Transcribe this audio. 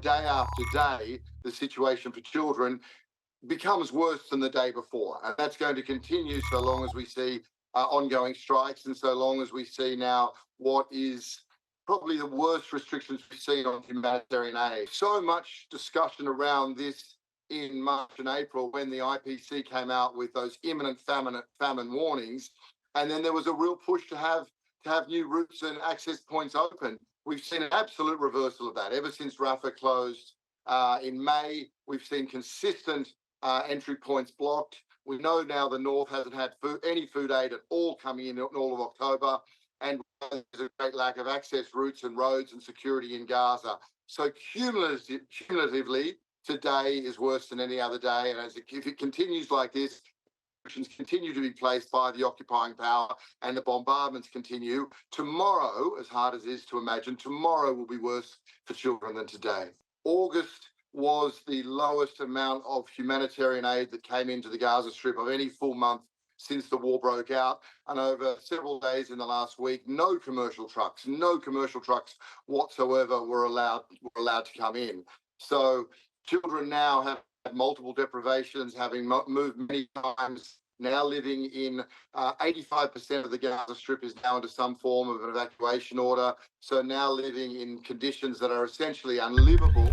day after day, the situation for children becomes worse than the day before. And that's going to continue so long as we see ongoing strikes and so long as we see now what is probably the worst restrictions we've seen on humanitarian aid. So much discussion around this in March and April when the IPC came out with those imminent famine warnings. And then there was a real push to have new routes and access points open. We've seen an absolute reversal of that. Ever since Rafah closed in May, we've seen consistent entry points blocked. We know now the North hasn't had any food aid at all coming in all of October, and there's a great lack of access routes and roads and security in Gaza. So cumulatively, today is worse than any other day, and if it continues like this, restrictions continue to be placed by the occupying power and the bombardments continue. Tomorrow, as hard as it is to imagine, tomorrow will be worse for children than today. August was the lowest amount of humanitarian aid that came into the Gaza Strip of any full month since the war broke out. And over several days in the last week, no commercial trucks whatsoever were allowed to come in. So children now have multiple deprivations, having moved many times, now living in 85% of the Gaza Strip is now under some form of an evacuation order. So now living in conditions that are essentially unlivable.